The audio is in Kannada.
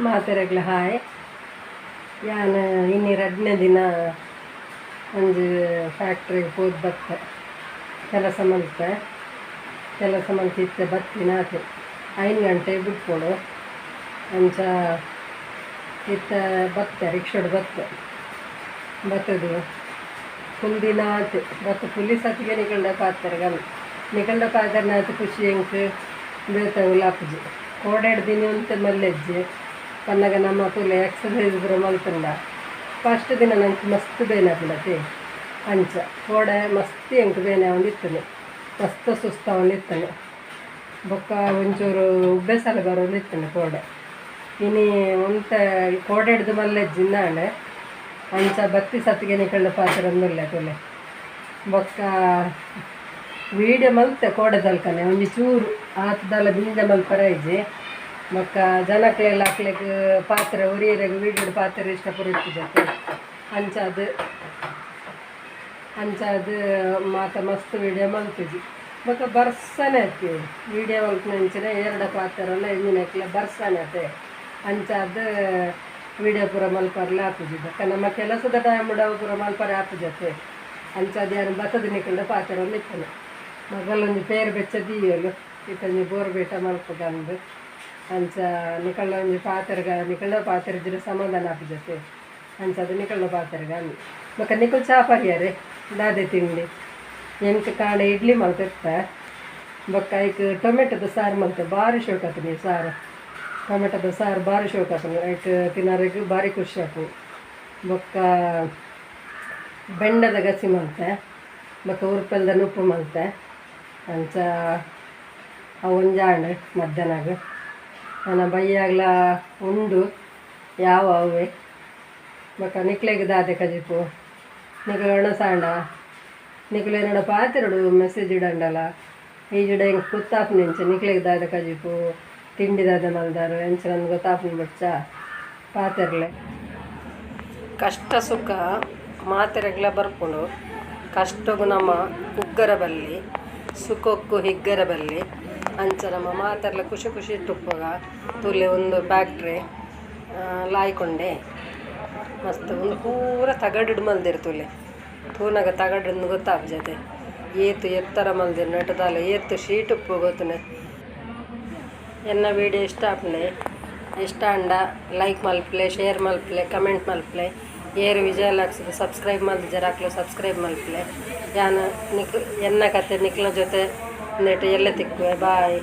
ಮಾತೆರೆಗ್ಲ ಹಾಯ್ ಯಾನು ಇನ್ನಿ 2ನೇ ದಿನ ಒಂದು ಫ್ಯಾಕ್ಟ್ರಿಗೆ ಹೋದ್ ಬತ್ತೆ ಕೆಲಸ ಮಲ್ತಿತ್ತೆ ಬತ್ತಿನ ಆತು 5 ಗಂಟೆಗೆ ಬಿಟ್ಕೊಡು ಅಂಚ ಇತ್ತ ಬತ್ತೆ ರಿಕ್ಷೋಡು ಬತ್ತದು ಫುಲ್ ದಿನ ಆತು ಬತ್ತು ಪುಲಿಸ್ ಹತ್ತಿಗೆ ನಿಕಂಡ ಪಾತ್ರೆ ಆತು ಖುಷಿ ಎಂಕ್ ಬೇತವು ಲಾಪುಜಿ ಕೋಡೆಡ್ ದಿನ ಅಂತ ಮಲ್ಲೆಜ್ಜಿ ಪನ್ನಗ ನಮ್ಮ ತುಲೆ ಎಕ್ಸಸೈಸ್ ಬರೋ ಮಲ್ತಂಡ ಫಸ್ಟ್ ದಿನ ನಂಗೆ ಮಸ್ತ್ ಬೇನೆ ಬಿಡತಿ ಅಂಚ ಕೋಡೆ ಮಸ್ತ್ ಎಂಕ್ ಬೇನೆ ಒಂದಿತ್ತನೆ ಮಸ್ತ್ ಸುಸ್ತ ಒಂದಿತ್ತನೆ ಬೊಕ್ಕ ಒಂಚೂರು ಉಬ್ಬೆಸಲ ಬರೋದಿತ್ತನೆ ಕೋಡೆ ಇನಿ ಒಂತ ಕೋಡೆ ಹಿಡ್ದು ಮಲ್ಲೆಜ್ಜಿ ನಾಳೆ ಅಂಚ ಬತ್ತಿ ಸತ್ತಿಗೆ ನಿಕಂಡ ಪಾತ್ರೆ ಅಂದಿಲ್ಲ ತುಲೆ ಬೊಕ್ಕ ವೀಡಿಯೋ ಮಲ್ತೆ ಕೋಡೆ ದಲ್ಕನೆ ಒಂಜಿ ಚೂರು ಆತದಲ್ಲ ಬಿಂಜ ಮಲ್ಪರೈಜಿ ಮಕ್ಕ ಜನಕ್ಲೆಲ್ಲ ಹಾಕ್ಲಿಕ್ಕೆ ಪಾತ್ರೆ ಉರಿಯರೆಗೆ ವೀಡಿಯೋಡು ಪಾತ್ರೆ ಇಷ್ಟಪಡುತ್ತೆ ಅಂಚದು ಮಾತ ಮಸ್ತ್ ವೀಡಿಯೋ ಮಲ್ತಿದ್ವಿ ಮಕ್ಕ ಬರ್ಸನೆ ಆಗ್ತೀವಿ ವೀಡಿಯೋ ಮಲ್ಪನಂಚಿನ 2 ಪಾತ್ರೆಲ್ಲ ಎಂಜಿನಕ್ಲೆ ಬರ್ಸನೆ ಅದೇ ಅಂಚದು ವೀಡಿಯೋ ಪೂರ ಮಲ್ಪರ್ಲೆ ಹಾಕುಜಿ ಬಕ್ಕ ನಮ್ಮ ಕೆಲಸದ ಟೈಮ್ ಪೂರ ಮಲ್ಪರೆ ಹಾಕುಜತೆ ಅಂಚದು ಯಾರು ಬತ್ತದ ನಿಕಂಡ ಪಾತ್ರೆ ಒಂದು ಇತ್ತನೆ ಮಗಳೊಂದು ಪೇರು ಬೆಚ್ಚದೀಯಲು ಇತ್ತೊಂದು ಬೋರ್ಬೇಟ ಮಲ್ಪದಂದು ಅಂಚ ನಿಕಳ್ಳ ಒಂಜಿ ನಿಕಳ್ಳ ಪಾತ್ರೆ ಇದ್ರೆ ಸಮಾಧಾನ ಆಪುಜತೆ ಅಂಚದು ನಿಕಳ್ಳ ಪಾತ್ರೆಗೆ ಅಂದು ಬೊಕ್ಕ ನಿಕಲ್ ಚಾ ಪರಿಯಾರೆ ದಾದೆ ತಿಂಡಿ ಎಂಕ್ ಕಾಂಡೆ ಇಡ್ಲಿ ಮಲ್ತಿರ್ತ ಬೊಕ್ಕ ಐಕ್ ಟೊಮೆಟೊದ ಸಾರು ಮಲ್ತೆ ಭಾರಿ ಶೋಕಾತನಿ ಸಾರು ಟೊಮೆಟೊದ ಸಾರು ಭಾರಿ ಶೋಕಾತನಿ ಐಕ್ ತಿನ್ನೋರಿಗೆ ಭಾರಿ ಖುಷಿ ಆಪು ಬೊಕ್ಕ ಬೆಂಡದ ಗಸಿ ಮಲ್ತೆ ಬೊಕ್ಕ ಉರ್ಪೆಲ್ದ ಉಪ್ಪು ಮಲ್ತೆ ಅಂಚ ಒಂಜಾಂಡ್ ಮಧ್ಯಾಹ್ನಗ ನನ್ನ ಬೈಯಾಗ್ಲ ಉಂಡು ಯಾವ ಅವೇ ಬೊಕ್ಕ ನಿಕ್ಲೆಗೆ ದಾದೆ ಕಜಿಪು ನಿಕಲು ಒಣಸಾಂಡ ನಿಕಲು ಏನಡ ಪಾತಿರಡು ಮೆಸೇಜ್ ಇಡಂಡಲ್ಲ ಈಜಿಡ ಹೆಂಗೆ ಗೊತ್ತಾಪು ನಿಂಚೆ ನಿಕ್ಲೆಗೆ ದಾದೆ ಕಜಿಪು ತಿಂಡಿ ದಾದೆ ಮಲ್ದಾರು ಎಂಚ ನನ್ಗೆ ಗೊತ್ತಾಪು ಬಚ್ಚ ಪಾತಿರ್ಲೆ ಕಷ್ಟ ಸುಖ ಮಾತೆರೆಗ್ಲ ಬರ್ಕೊಂಡು ಕಷ್ಟಗೂ ನಮ್ಮ ಉಗ್ಗರ ಬಲ್ಲಿ ಸುಖಕ್ಕೂ ಹಿಗ್ಗರ ಬಲ್ಲಿ ಅಂಚ ನಮ್ಮ ಮಾತೆರ್ಲ ಖುಷಿ ಇಟ್ಟುಪ್ಪಗ ತುಲೆ ಒಂದು ಫ್ಯಾಕ್ಟ್ರಿ ಲಾಯ್ಕೊಂಡೆ ಮಸ್ತ್ ಒಂದು ಪೂರ ತಗಡಿಡು ಮಲ್ದಿರು ತುಲೆ ತೂನಾಗ ತಗಡ್ರಿಂದ ಗೊತ್ತಾಪ ಜತೆ ಏತು ಎತ್ತರ ಮಲ್ದಿರು ನೆಟದಾಲ ಏತು ಶೀಟ್ ಉಪ್ಪು ಗೊತ್ತನೆ ಎನ್ನ ವೀಡಿಯೋ ಇಷ್ಟ ಅಂಡ ಲೈಕ್ ಮಲ್ಪ್ಲೆ ಶೇರ್ ಮಲ್ಪ್ಲೆ ಕಮೆಂಟ್ ಮಲ್ಪ್ಲೆ ಏರು ವಿಜಯಲಕ್ಷ್ಮಿ ಸಬ್ಸ್ಕ್ರೈಬ್ ಮಲ್ದು ಜರಾಕ್ಲು ಸಬ್ಸ್ಕ್ರೈಬ್ ಮಲ್ಪ್ಲೆ ಯಾನು ಎನ್ನ ಕತೆ ನಿಕ್ಲ ಜೊತೆ ನೆಟ್ಟು ಎಲ್ಲ ತಿಕ್ಕುವೆ ಬಾಯ್.